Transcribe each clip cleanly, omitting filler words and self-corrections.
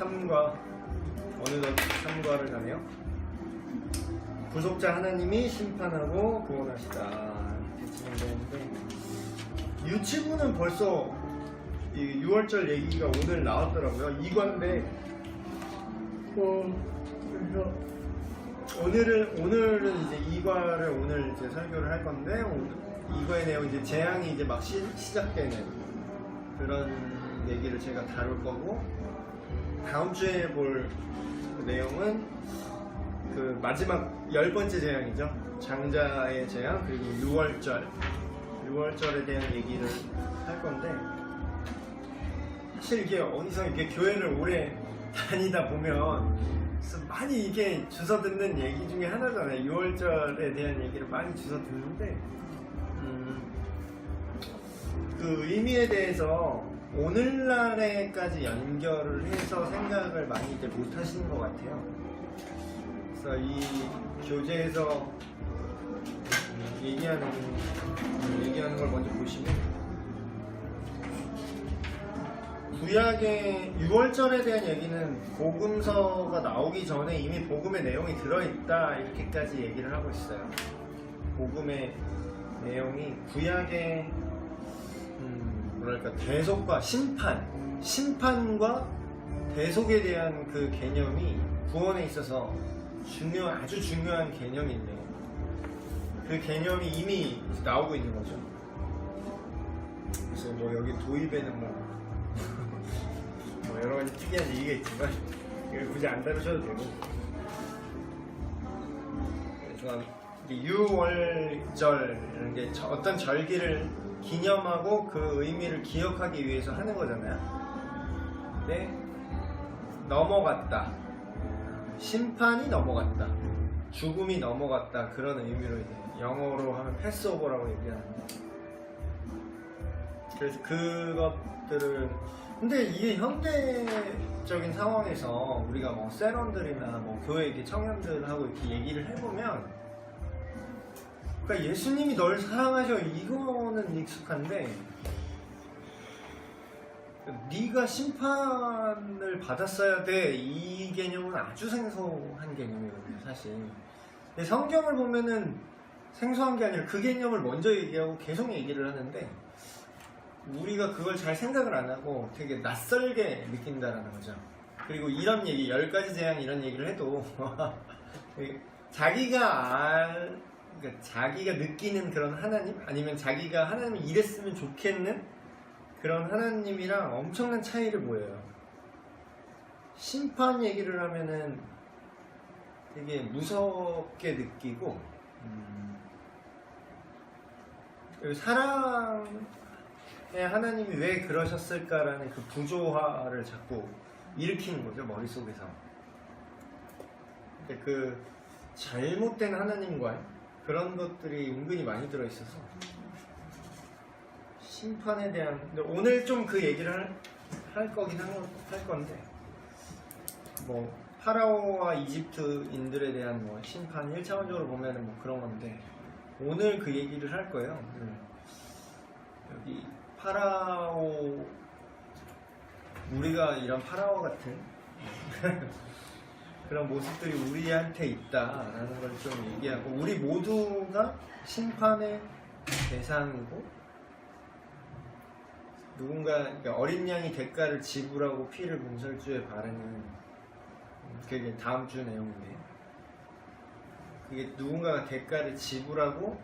3과 어느덧 3과를 가네요. 구속자 하나님이 심판하고 구원하시다 이렇게 진행되는데, 유치부는 벌써 이 6월절 얘기가 오늘 나왔더라고요. 2과인데 그래서 오늘은 이제 2과를 오늘 이제 설교를 할 건데, 오늘 2과의 내용 이제 재앙이 이제 막 시작되는 그런 얘기를 제가 다룰 거고, 다음 주에 볼 그 내용은 그 마지막 10번째 재앙이죠. 장자의 재앙, 그리고 6월절에 대한 얘기를 할 건데, 사실 이게 어디서 이렇게 교회를 오래 다니다 보면 많이 이게 주워 듣는 얘기 중에 하나잖아요. 6월절에 대한 얘기를 많이 주워 듣는데, 그 의미에 대해서 오늘날에까지 연결을 해서 생각을 많이 이제 못 하시는 것 같아요. 그래서 이 교재에서 얘기하는 걸 먼저 보시면, 구약의 6월절에 대한 얘기는 복음서가 나오기 전에 이미 복음의 내용이 들어있다 이렇게까지 얘기를 하고 있어요. 복음의 내용이 구약의 뭐랄까 대속과 심판과 대속에 대한 그 개념이 구원에 있어서 아주 중요한 개념인데, 그 개념이 이미 나오고 있는 거죠. 그래서 뭐 여기 도입에는 뭐 여러 가지 특이한 얘기가 있지만 이걸 굳이 안 다루셔도 되고, 그래서 6월절 이런 게 어떤 절기를 기념하고 그 의미를 기억하기 위해서 하는 거잖아요. 근데 넘어갔다, 심판이 넘어갔다, 죽음이 넘어갔다, 그런 의미로 이제 영어로 하면 패스오버라고 얘기하는데, 그래서 그것들을, 근데 이게 현대적인 상황에서 우리가 뭐 세런들이나 뭐 교회 이렇게 청년들하고 이렇게 얘기를 해보면, 그러니까 예수님이 널 사랑하셔 이거는 익숙한데, 네가 심판을 받았어야 돼 이 개념은 아주 생소한 개념이거든요, 사실. 근데 성경을 보면은 생소한 게 아니라 그 개념을 먼저 얘기하고 계속 얘기를 하는데, 우리가 그걸 잘 생각을 안 하고 되게 낯설게 느낀다라는 거죠. 그리고 이런 얘기, 10가지 재앙 이런 얘기를 해도 그러니까 자기가 느끼는 그런 하나님, 아니면 자기가 하나님이 이랬으면 좋겠는 그런 하나님이랑 엄청난 차이를 보여요. 심판 얘기를 하면은 되게 무섭게 느끼고, 사랑의 하나님이 왜 그러셨을까라는 그 부조화를 자꾸 일으키는 거죠, 머릿속에서. 근데 그 잘못된 하나님과 그런 것들이 은근히 많이 들어있어서 심판에 대한, 근데 오늘 좀 그 얘기를 할 건데, 뭐 파라오와 이집트인들에 대한 뭐 심판 1차원적으로 보면은 뭐 그런 건데, 오늘 그 얘기를 할 거예요. 여기 파라오, 우리가 이런 파라오 같은 그런 모습들이 우리한테 있다라는 걸 좀 얘기하고, 우리 모두가 심판의 대상이고, 그러니까 어린 양이 대가를 지불하고 피를 문설주에 바르는, 그게 다음 주 내용인데, 그게 누군가가 대가를 지불하고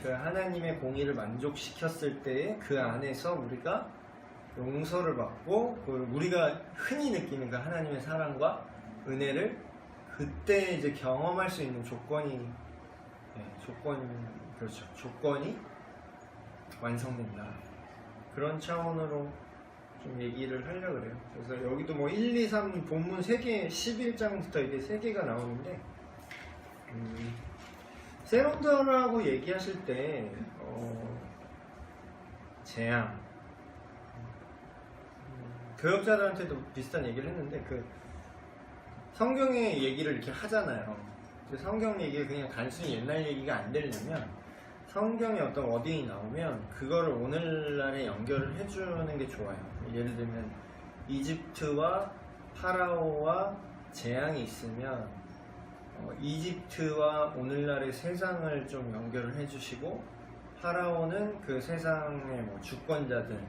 그 하나님의 공의를 만족시켰을 때에 그 안에서 우리가 용서를 받고, 우리가 흔히 느끼는 그 하나님의 사랑과 은혜를 그때 이제 경험할 수 있는 조건이 완성된다. 그런 차원으로 좀 얘기를 하려고 그래요. 그래서 여기도 뭐 1, 2, 3 본문 3개, 11장부터 이게 3개가 나오는데, 세런더라고 얘기하실 때 재앙, 교역자들한테도 비슷한 얘기를 했는데, 그 성경의 얘기를 이렇게 하잖아요. 성경 얘기가 그냥 단순히 옛날 얘기가 안 되려면 성경에 어떤 워딩이 나오면 그거를 오늘날에 연결을 해주는 게 좋아요. 예를 들면 이집트와 파라오와 재앙이 있으면 이집트와 오늘날의 세상을 좀 연결을 해주시고, 파라오는 그 세상의 뭐 주권자들,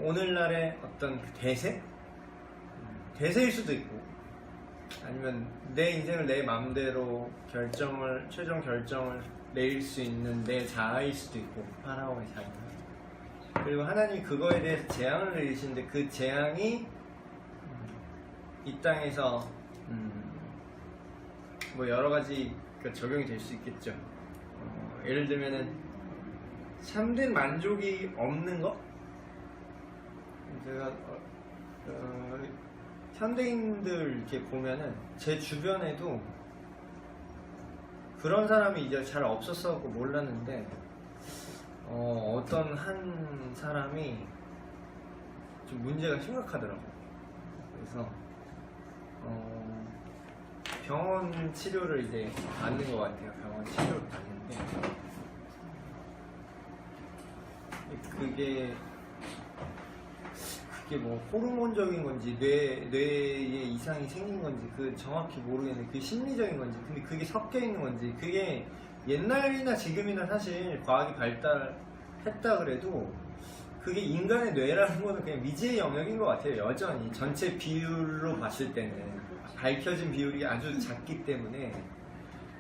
오늘날의 어떤 그 대세일 수도 있고, 아니면 내 인생을 내 마음대로 최종 결정을 내릴 수 있는 내 자아일 수도 있고, 파라오의 자아. 그리고 하나님이 그거에 대해서 재앙을 내리시는데, 그 재앙이 이 땅에서 뭐 여러 가지 적용이 될 수 있겠죠. 예를 들면은 참된 만족이 없는 거? 제가 현대인들 이렇게 보면은 제 주변에도 그런 사람이 이제 잘 없었었고 몰랐는데, 어떤 한 사람이 좀 문제가 심각하더라고요. 그래서 병원 치료를 이제 받는 것 같아요. 병원 치료를 받는데, 그게 뭐 호르몬적인 건지 뇌에 이상이 생긴 건지 정확히 모르겠는데, 그게 심리적인 건지, 근데 그게 섞여 있는 건지, 그게 옛날이나 지금이나 사실 과학이 발달했다 그래도 그게 인간의 뇌라는 거는 그냥 미지의 영역인 것 같아요. 여전히 전체 비율로 봤을 때는 밝혀진 비율이 아주 작기 때문에.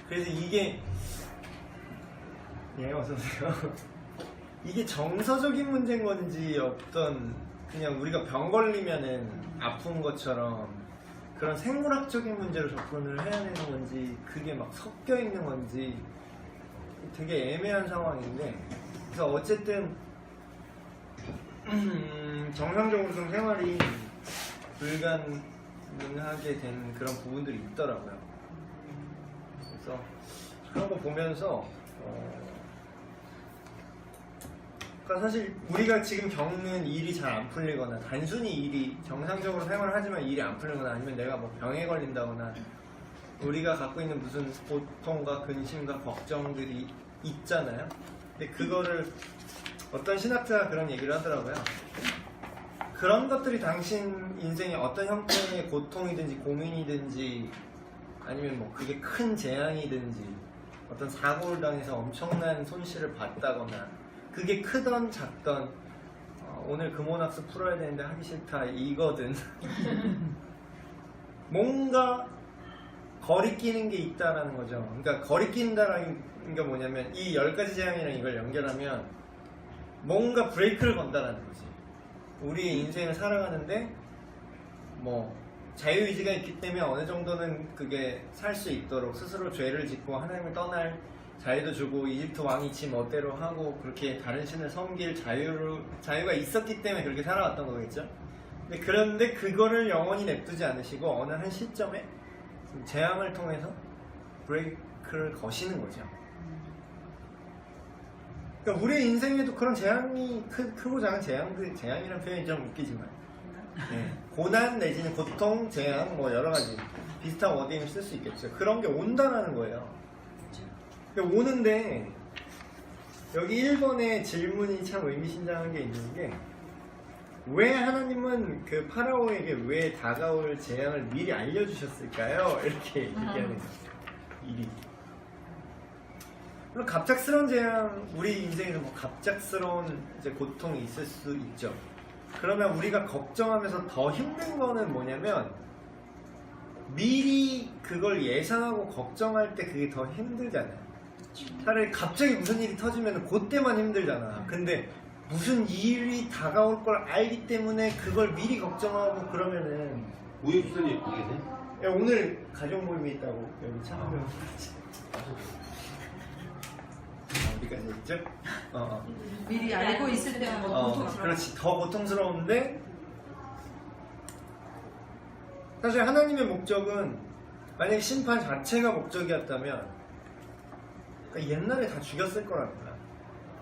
그래서 이게 어서오세요. 이게 정서적인 문제인 건지, 어떤 그냥 우리가 병 걸리면은 아픈 것처럼 그런 생물학적인 문제로 접근을 해야 되는 건지, 그게 막 섞여 있는 건지 되게 애매한 상황인데, 그래서 어쨌든 정상적으로 좀 생활이 불가능하게 된 그런 부분들이 있더라고요. 그래서 그런 거 보면서 그러니까 사실 우리가 지금 겪는 일이 잘 안 풀리거나, 단순히 일이 정상적으로 생활을 하지만 일이 안 풀리거나, 아니면 내가 뭐 병에 걸린다거나, 우리가 갖고 있는 무슨 고통과 근심과 걱정들이 있잖아요. 근데 그거를 어떤 신학자가 그런 얘기를 하더라고요. 그런 것들이 당신 인생의 어떤 형태의 고통이든지 고민이든지, 아니면 뭐 그게 큰 재앙이든지, 어떤 사고를 당해서 엄청난 손실을 봤다거나, 그게 크던 작던, 오늘 금혼학습 풀어야 되는데 하기 싫다 이거든. 뭔가 거리끼는 게 있다라는 거죠. 그러니까 거리낀다라는 게 뭐냐면, 이 10가지 재앙이랑 이걸 연결하면 뭔가 브레이크를 건다라는 거지. 우리 인생을 살아가는데 뭐 자유의지가 있기 때문에 어느 정도는 그게 살 수 있도록 스스로 죄를 짓고 하나님을 떠날 자유도 주고, 이집트 왕이 지 멋대로 하고 그렇게 다른 신을 섬길 자유가 있었기 때문에 그렇게 살아왔던 거겠죠. 그런데 그거를 영원히 냅두지 않으시고 어느 한 시점에 재앙을 통해서 브레이크를 거시는 거죠. 그러니까 우리 인생에도 그런 재앙이, 크고 작은 재앙이라는 표현이 좀 웃기지만, 고난 내지는 고통, 재앙, 뭐 여러 가지 비슷한 워딩을 쓸 수 있겠죠. 그런 게 온다라는 거예요. 그러니까 오는데, 여기 1번에 질문이 참 의미심장한 게 있는 게, 왜 하나님은 그 파라오에게 왜 다가올 재앙을 미리 알려주셨을까요? 이렇게 얘기하는 거죠. 일이. 물론 갑작스러운 재앙, 우리 인생에서 뭐 갑작스러운 이제 고통이 있을 수 있죠. 그러면 우리가 걱정하면서 더 힘든 거는 뭐냐면, 미리 그걸 예상하고 걱정할 때 그게 더 힘들잖아요. 차라리 갑자기 무슨 일이 터지면 그때만 힘들잖아. 근데 무슨 일이 다가올 걸 알기 때문에 그걸 미리 걱정하고 그러면은. 우유부단이 어떻게 돼? 야, 오늘 가족 모임이 있다고 여기 참여를 어디까지 했죠? 미리 알고 있을 때는 고통스러워. 그렇지, 더 고통스러운데, 사실 하나님의 목적은, 만약에 심판 자체가 목적이었다면 그러니까 옛날에 다 죽였을 거라는 거야.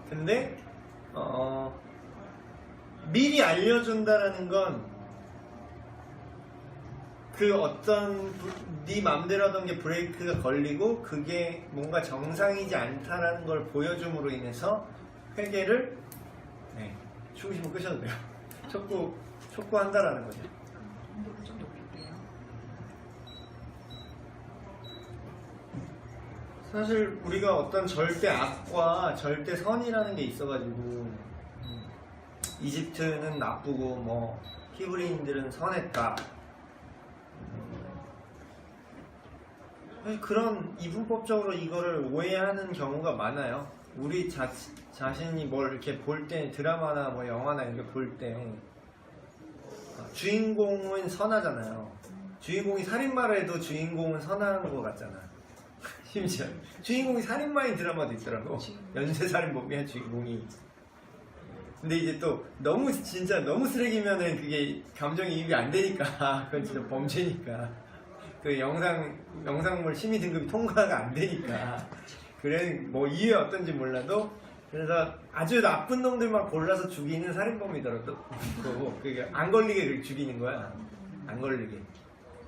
근데 미리 알려준다라는 건, 그 어떤 네 맘대로 하던 게 브레이크가 걸리고 그게 뭔가 정상이지 않다라는 걸 보여줌으로 인해서 회개를, 축구심을 끄셔도 돼요. 촉구한다라는 거죠. 사실 우리가 어떤 절대 악과 절대 선이라는 게 있어가지고 이집트는 나쁘고 뭐 히브리인들은 선했다. 그런 이분법적으로 이거를 오해하는 경우가 많아요. 우리 자신이 뭘 이렇게 볼 때 드라마나 뭐 영화나 이렇게 볼 때 주인공은 선하잖아요. 주인공이 살인마를 해도 주인공은 선한 것 같잖아. 심지어 주인공이 살인마인 드라마도 있더라고. 연쇄살인범이야 주인공이. 근데 이제 또 너무 진짜 너무 쓰레기면은 그게 감정이입이 안 되니까 그건 진짜 범죄니까 그 영상물 심의 등급이 통과가 안 되니까 그래 뭐 이유가 어떤지 몰라도 그래서 아주 나쁜 놈들만 골라서 죽이는 살인범이더라도 그게 안 걸리게 죽이는 거야. 안 걸리게.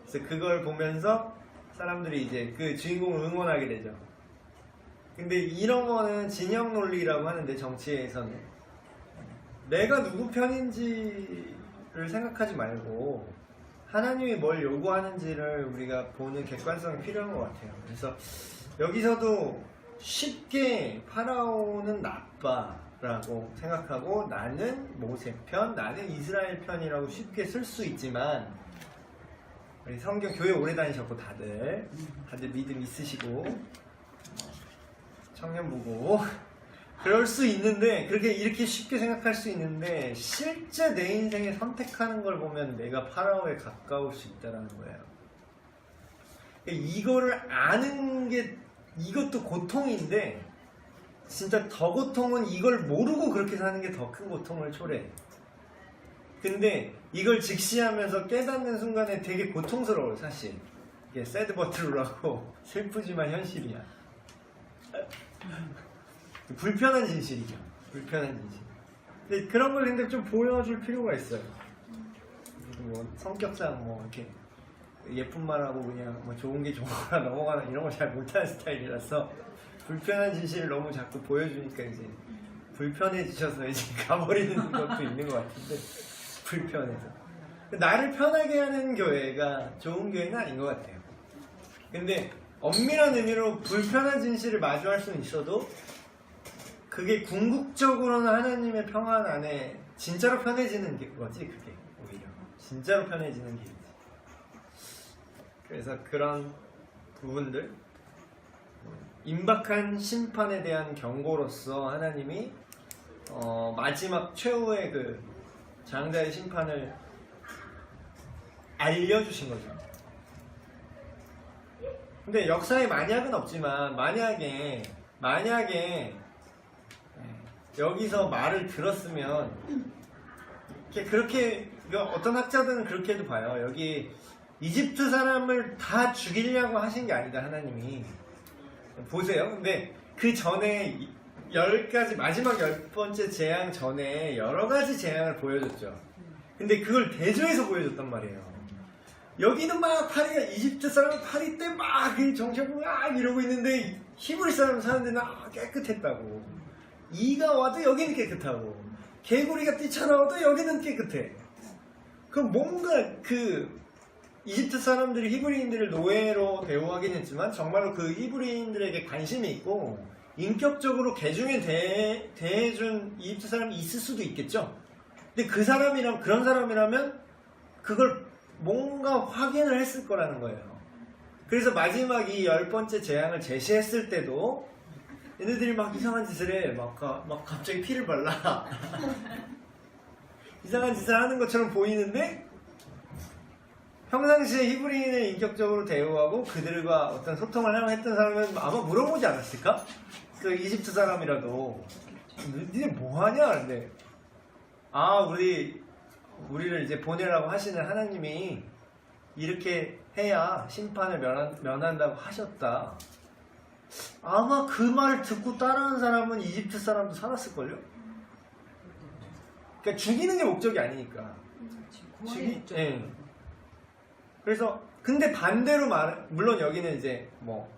그래서 그걸 보면서 사람들이 이제 그 주인공을 응원하게 되죠. 근데 이런 거는 진영 논리라고 하는데 정치에서는 내가 누구 편인지를 생각하지 말고 하나님이 뭘 요구하는지를 우리가 보는 객관성이 필요한 것 같아요. 그래서 여기서도 쉽게 파라오는 나빠라고 생각하고 나는 모세 편, 나는 이스라엘 편이라고 쉽게 쓸 수 있지만 우리 성경 교회 오래 다니셨고 다들 믿음 있으시고 청년부고 그럴 수 있는데 그렇게 이렇게 쉽게 생각할 수 있는데 실제 내 인생에 선택하는 걸 보면 내가 파라오에 가까울 수 있다는 거예요. 이거를 아는 게 이것도 고통인데 진짜 더 고통은 이걸 모르고 그렇게 사는 게 더 큰 고통을 초래해. 근데 이걸 직시하면서 깨닫는 순간에 되게 고통스러워요. 사실 이게 새드 버틀라고 슬프지만 현실이야. 불편한 진실이죠. 불편한 진실. 근데 그런 걸 근데 좀 보여줄 필요가 있어요. 뭐 성격상 뭐 이렇게 예쁜 말하고 그냥 뭐 좋은 게 좋은 거라 넘어가는 이런 거 잘 못하는 스타일이라서 불편한 진실을 너무 자꾸 보여주니까 이제 불편해지셔서 이제 가버리는 것도 있는 것 같은데 불편해서 나를 편하게 하는 교회가 좋은 교회는 아닌 것 같아요. 근데 엄밀한 의미로 불편한 진실을 마주할 수는 있어도 그게 궁극적으로는 하나님의 평안 안에 진짜로 편해지는 거지. 그게 오히려 진짜로 편해지는 길이지. 그래서 그런 부분들 임박한 심판에 대한 경고로서 하나님이 마지막 최후의 그 장자의 심판을 알려주신 거죠. 근데 역사에 만약은 없지만 만약에 여기서 말을 들었으면 그렇게 어떤 학자들은 그렇게도 봐요. 여기 이집트 사람을 다 죽이려고 하신 게 아니다 하나님이. 보세요. 근데 그 전에 10가지 마지막 10번째 재앙 전에 여러 가지 재앙을 보여줬죠. 근데 그걸 대조해서 보여줬단 말이에요. 여기는 막 파리가 이집트 사람 파리 때 막 정신없고 막 이러고 있는데 히브리 사람들은 깨끗했다고. 이가 와도 여기는 깨끗하고 개구리가 뛰쳐나와도 여기는 깨끗해. 그럼 뭔가 그 이집트 사람들이 히브리인들을 노예로 대우하긴 했지만 정말로 그 히브리인들에게 관심이 있고 인격적으로 개중에 대해준 이집트 사람이 있을 수도 있겠죠. 근데 그 사람이랑 그런 사람이라면 그걸 뭔가 확인을 했을 거라는 거예요. 그래서 마지막 이 10번째 재앙을 제시했을 때도 얘네들이 막 이상한 짓을 해. 막 갑자기 피를 발라. 이상한 짓을 하는 것처럼 보이는데 평상시에 히브리인을 인격적으로 대우하고 그들과 어떤 소통을 했던 사람은 아마 물어보지 않았을까? 그 이집트 사람이라도 니네 뭐하냐? 근데 우리를 이제 보내라고 하시는 하나님이 이렇게 해야 심판을 면한다고 하셨다. 아마 그 말을 듣고 따르는 사람은 이집트 사람도 살았을걸요? 그러니까 죽이는 게 목적이 아니니까. 예. 그래서 근데 반대로 물론 여기는 이제 뭐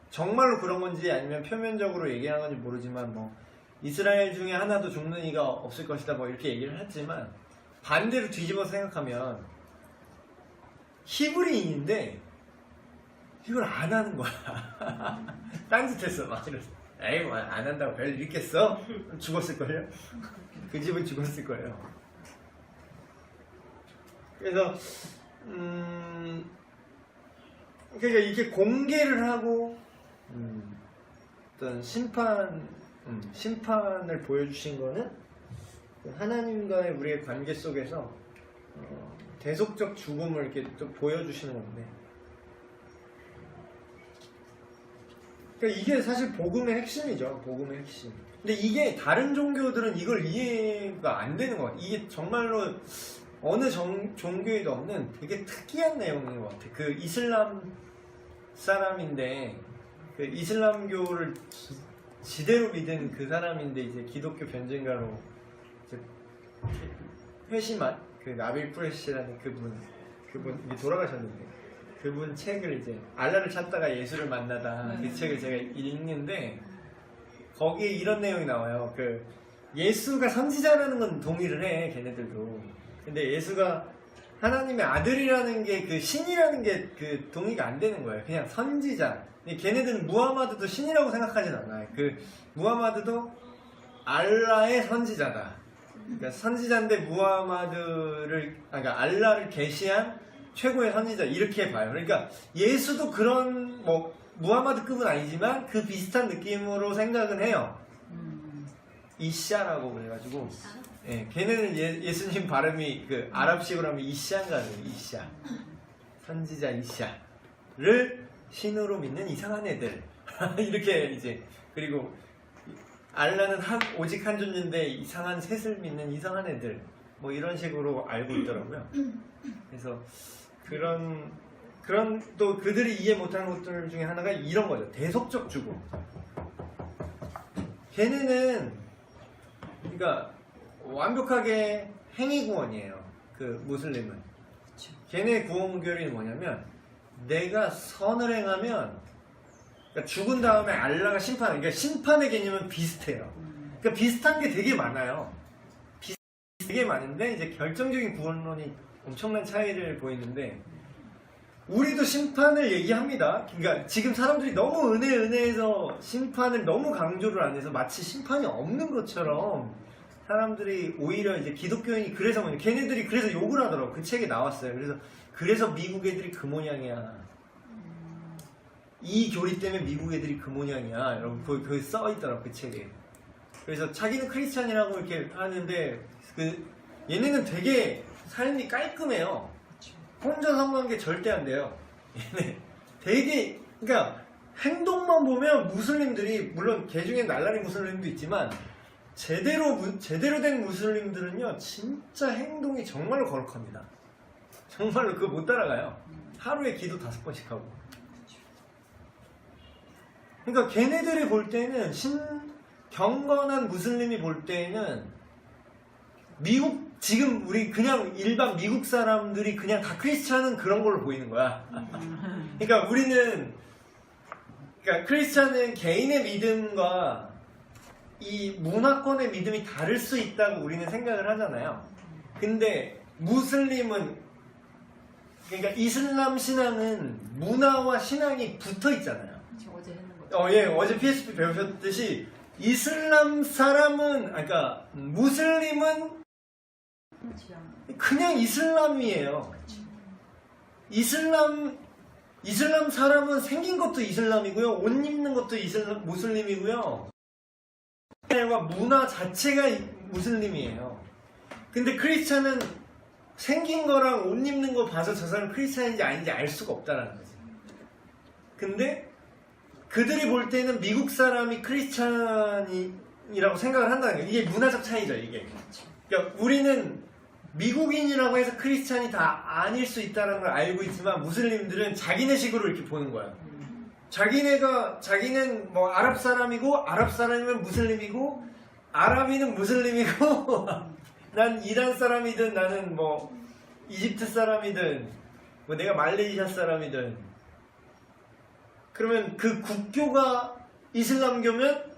정말로 그런 건지 아니면 표면적으로 얘기하는 건지 모르지만 뭐 이스라엘 중에 하나도 죽는 이가 없을 것이다 뭐 이렇게 얘기를 했지만 반대로 뒤집어 생각하면 히브리인인데 이걸 안 하는 거야. 딴짓했어 막 이러면서. 에이 뭐 안 한다고 별일 있겠어? 죽었을걸요? 그 집은 죽었을 거예요. 그래서 그러니까 이렇게 공개를 하고 어떤 심판을 보여주신 거는 하나님과의 우리의 관계 속에서 대속적 죽음을 이렇게 또 보여주시는 건데, 그러니까 이게 사실 복음의 핵심이죠. 복음의 핵심. 근데 이게 다른 종교들은 이걸 이해가 안 되는 것 같아요. 이게 정말로 어느 종교에도 없는 되게 특이한 내용인 것 같아요. 그 이슬람 사람인데, 그 이슬람교를 지대로 믿은 그 사람인데 이제 기독교 변증가로 이제 회심한 그 나빌 쿠레시라는 그분 이제 돌아가셨는데, 그분 책을 이제 알라를 찾다가 예수를 만나다 그 책을 제가 읽는데 거기에 이런 내용이 나와요. 그 예수가 선지자라는 건 동의를 해, 걔네들도. 근데 예수가 하나님의 아들이라는 게 그 신이라는 게 그 동의가 안 되는 거예요. 그냥 선지자. 근데 걔네들은 무하마드도 신이라고 생각하진 않아요. 그 무하마드도 알라의 선지자다. 그러니까 선지자인데 무하마드를, 그러니까 알라를 계시한 최고의 선지자 이렇게 봐요. 그러니까 예수도 그런 뭐 무하마드급은 아니지만 그 비슷한 느낌으로 생각은 해요. 이샤라고 그래가지고, 예, 걔네는 예수님 발음이 그 아랍식으로 하면 이샤인가 해요. 이샤, 선지자 이샤를 신으로 믿는 이상한 애들 이렇게 이제, 그리고 알라는 오직 한 존재인데 이상한 셋을 믿는 이상한 애들, 뭐 이런 식으로 알고 있더라고요. 그래서 그런 또 그들이 이해 못하는 것들 중에 하나가 이런 거죠. 대속적 죽음. 걔네는 그러니까 완벽하게 행위 구원이에요. 그 무슬림은. 걔네 구원결이 뭐냐면, 내가 선을 행하면, 그러니까 죽은 다음에 알라가 그러니까 심판의 개념은 비슷해요. 그러니까 비슷한 게 되게 많아요. 되게 많은데 이제 결정적인 구원론이 엄청난 차이를 보이는데, 우리도 심판을 얘기합니다. 그러니까 지금 사람들이 너무 은혜해서 심판을 너무 강조를 안 해서 마치 심판이 없는 것처럼 사람들이 오히려 이제 기독교인이 그래서 걔네들이 그래서 욕을 하더라고. 그 책에 나왔어요. 그래서 미국 애들이 그 모양이야. 이 교리 때문에 미국 애들이 그 모양이야. 여러분 거기 써 있더라고, 그 책에. 그래서 자기는 크리스찬이라고 이렇게 하는데 얘네는 되게 삶이 깔끔해요. 혼자 성관계 절대 안 돼요. 얘네 되게, 그러니까 행동만 보면 무슬림들이, 물론 걔 중에 날라리 무슬림도 있지만 제대로 된 무슬림들은요 진짜 행동이 정말로 거룩합니다. 정말로 그거 못 따라가요. 하루에 기도 5번씩 하고. 그러니까 걔네들이 볼 때는 경건한 무슬림이 볼 때는 지금 우리 그냥 일반 미국 사람들이 그냥 다 크리스찬은 그런 걸로 보이는 거야. 그러니까 그러니까 크리스찬은 개인의 믿음과 이 문화권의 믿음이 다를 수 있다고 우리는 생각을 하잖아요. 근데 무슬림은, 그러니까 이슬람 신앙은 문화와 신앙이 붙어 있잖아요. 어제 했는 거. 예, 어제 PSP 배우셨듯이 이슬람 사람은, 그러니까 무슬림은 그냥 이슬람이에요. 이슬람 사람은 생긴 것도 이슬람이고요, 옷 입는 것도 무슬림이고요, 문화 자체가 무슬림이에요. 근데 크리스찬은 생긴 거랑 옷 입는 거 봐서 저 사람 크리스찬인지 아닌지 알 수가 없다는 거지. 근데 그들이 볼 때는 미국 사람이 크리스찬이라고 생각을 한다는 거예요. 이게 문화적 차이죠, 이게. 그러니까 우리는 미국인이라고 해서 크리스찬이 다 아닐 수 있다는 걸 알고 있지만, 무슬림들은 자기네식으로 이렇게 보는 거야. 자기는 뭐 아랍 사람이고, 아랍 사람이면 무슬림이고, 아랍인은 무슬림이고, 난 이란 사람이든, 나는 뭐 이집트 사람이든, 뭐 내가 말레이시아 사람이든, 그러면 그 국교가 이슬람교면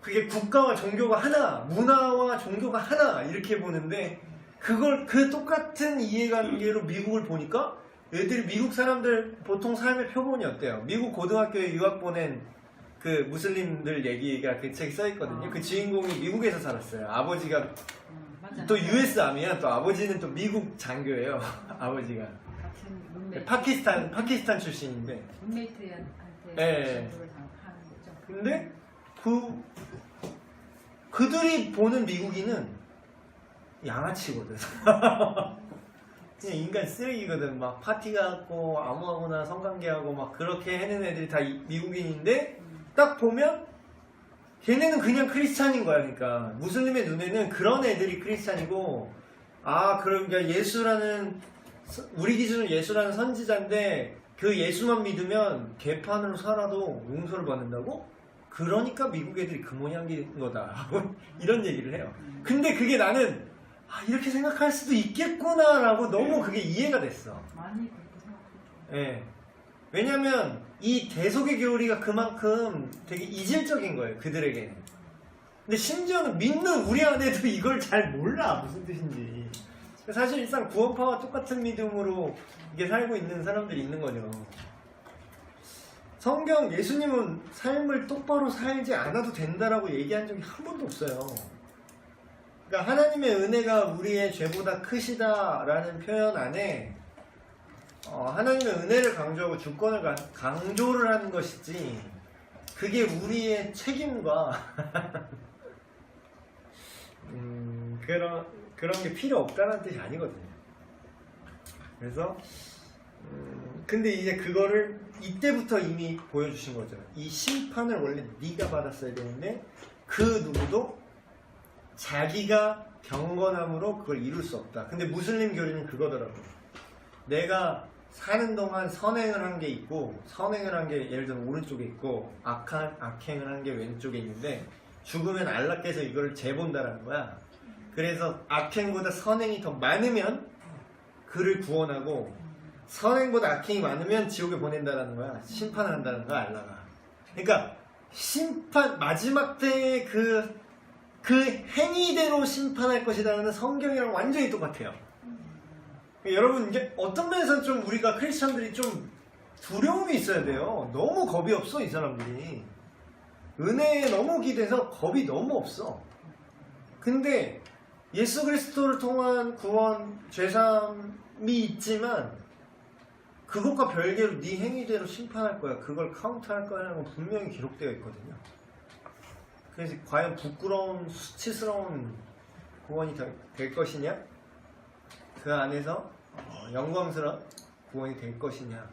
그게 국가와 종교가 하나, 문화와 종교가 하나, 이렇게 보는데, 그 똑같은 이해관계로 미국을 보니까 애들이 미국 사람들 보통 삶의 표본이 어때요? 미국 고등학교에 유학 보낸 그 무슬림들 얘기가 그 책에 써있거든요. 그 주인공이 미국에서 살았어요. 아버지가 맞아. 또 US 아미야. 또 아버지는 또 미국 장교예요. 아버지가 같은 룸메이트. 파키스탄 출신인데. 룸메이트한테 예. 공부를 하는 거죠. 근데 그들이 보는 미국인은 양아치거든. 그냥 인간 쓰레기거든. 막 파티 갖고 아무하고나 성관계하고 막 그렇게 해는 애들이 다 미국인인데 딱 보면 걔네는 그냥 크리스찬인 거야. 그러니까 무슬림의 눈에는 그런 애들이 크리스찬이고, 아 그러니까 예수라는, 우리 기준으로 예수라는 선지자인데 그 예수만 믿으면 개판으로 살아도 용서를 받는다고? 그러니까 미국 애들이 그 모양인 거다. 이런 얘기를 해요. 근데 그게 나는 이렇게 생각할 수도 있겠구나라고 너무 그게 이해가 됐어. 많이 그렇게 생각해요. 예. 왜냐면 이 대속의 교리가 그만큼 되게 이질적인 거예요. 그들에게는. 근데 심지어는 믿는 우리 안에도 이걸 잘 몰라. 무슨 뜻인지. 사실상 구원파와 똑같은 믿음으로 이게 살고 있는 사람들이 있는 거죠. 성경 예수님은 삶을 똑바로 살지 않아도 된다라고 얘기한 적이 한 번도 없어요. 그러니까 하나님의 은혜가 우리의 죄보다 크시다라는 표현 안에 하나님의 은혜를 강조하고 주권을 강조를 하는 것이지, 그게 우리의 책임과 그런 게 필요 없다는 뜻이 아니거든요. 그래서 근데 이제 그거를 이때부터 이미 보여주신 거죠. 이 심판을 원래 네가 받았어야 되는데 그 누구도 자기가 경건함으로 그걸 이룰 수 없다. 근데 무슬림 교리는 그거더라고요. 내가 사는 동안 선행을 한 게 있고, 선행을 한 게 예를 들면 오른쪽에 있고, 악행을 한 게 왼쪽에 있는데 죽으면 알라께서 이걸 재본다라는 거야. 그래서 악행보다 선행이 더 많으면 그를 구원하고, 선행보다 악행이 많으면 지옥에 보낸다라는 거야. 심판을 한다는 거야, 알라가. 그러니까 심판, 마지막 때의 그 행위대로 심판할 것이라는 성경이랑 완전히 똑같아요. 여러분, 이제 어떤 면에서는 좀 우리가 크리스천들이 좀 두려움이 있어야 돼요. 너무 겁이 없어, 이 사람들이. 은혜에 너무 기대서 겁이 너무 없어. 근데 예수 그리스도를 통한 구원, 죄사함이 있지만 그것과 별개로 네 행위대로 심판할 거야. 그걸 카운트할 거라는 건 분명히 기록되어 있거든요. 그래서 과연 부끄러운, 수치스러운 구원이 될 것이냐? 그 안에서 영광스러운 구원이 될 것이냐?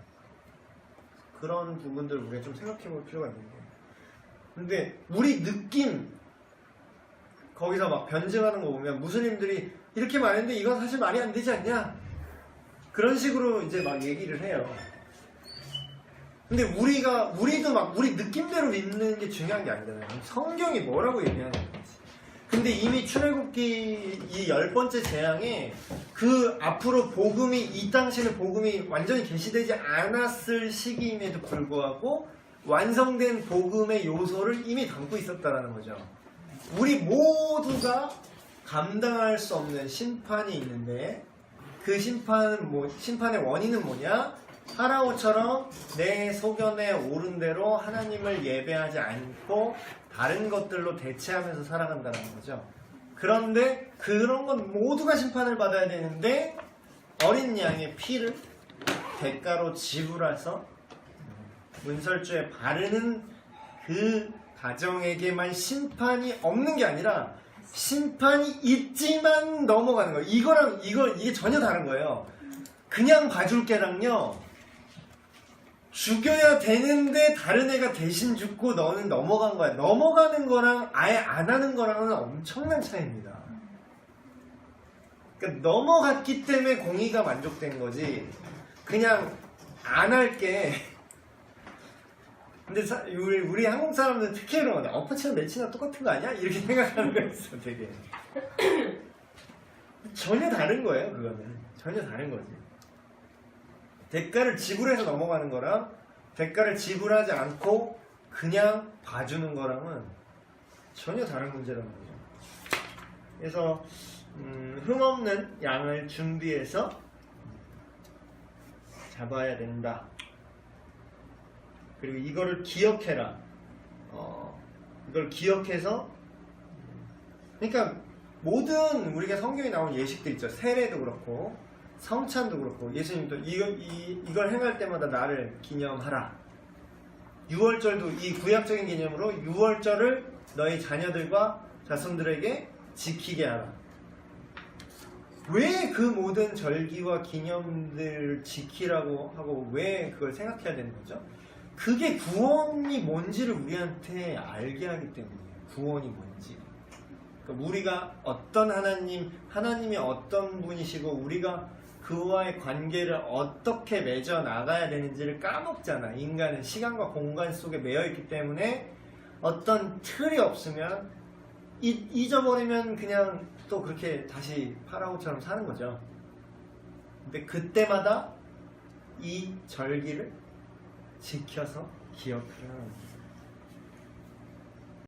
그런 부분들을 우리가 좀 생각해 볼 필요가 있는 거예요. 근데 우리 느낌, 거기서 막 변증하는 거 보면 무슬림들이 이렇게 말했는데 이건 사실 말이 안 되지 않냐? 그런 식으로 이제 막 얘기를 해요. 근데 우리도 막 우리 느낌대로 믿는 게 중요한 게 아니잖아요. 성경이 뭐라고 얘기하는 거지. 근데 이미 출애굽기 이 10번째 재앙에 그 앞으로 복음이, 이 당시에는 복음이 완전히 계시되지 않았을 시기임에도 불구하고 완성된 복음의 요소를 이미 담고 있었다라는 거죠. 우리 모두가 감당할 수 없는 심판이 있는데 그 심판의 원인은 뭐냐? 파라오처럼 내 소견에 오른 대로 하나님을 예배하지 않고 다른 것들로 대체하면서 살아간다는 거죠. 그런데 그런 건 모두가 심판을 받아야 되는데 어린 양의 피를 대가로 지불해서 문설주에 바르는 그 가정에게만 심판이 없는 게 아니라 심판이 있지만 넘어가는 거예요. 이게 전혀 다른 거예요. 그냥 봐줄게랑요, 죽여야 되는데 다른 애가 대신 죽고 너는 넘어간 거야. 넘어가는 거랑 아예 안 하는 거랑은 엄청난 차이입니다. 그러니까 넘어갔기 때문에 공의가 만족된 거지, 그냥 안 할게. 근데 우리 한국 사람들은 특히 이런 거다. 엎어치나 매치나 똑같은 거 아니야? 이렇게 생각하는 거 있어, 되게. 전혀 다른 거예요, 그거는. 전혀 다른 거지. 대가를 지불해서 넘어가는 거랑 대가를 지불하지 않고 그냥 봐주는 거랑은 전혀 다른 문제라는 거죠. 그래서 흠없는 양을 준비해서 잡아야 된다. 그리고 이거를 기억해라. 이걸 기억해서, 그러니까 모든 우리가 성경에 나온 예식들 있죠. 세례도 그렇고 성찬도 그렇고 예수님도 이걸 행할 때마다 나를 기념하라. 유월절도 이 구약적인 개념으로 유월절을 너희 자녀들과 자손들에게 지키게 하라. 왜 그 모든 절기와 기념들을 지키라고 하고 왜 그걸 생각해야 되는 거죠? 그게 구원이 뭔지를 우리한테 알게 하기 때문이에요. 구원이 뭔지. 그러니까 우리가 어떤 하나님이 어떤 분이시고 우리가 그와의 관계를 어떻게 맺어 나가야 되는지를 까먹잖아. 인간은 시간과 공간 속에 매여 있기 때문에 어떤 틀이 없으면 잊어버리면 그냥 또 그렇게 다시 파라오처럼 사는 거죠. 근데 그때마다 이 절기를 지켜서 기억을 하는 거예요.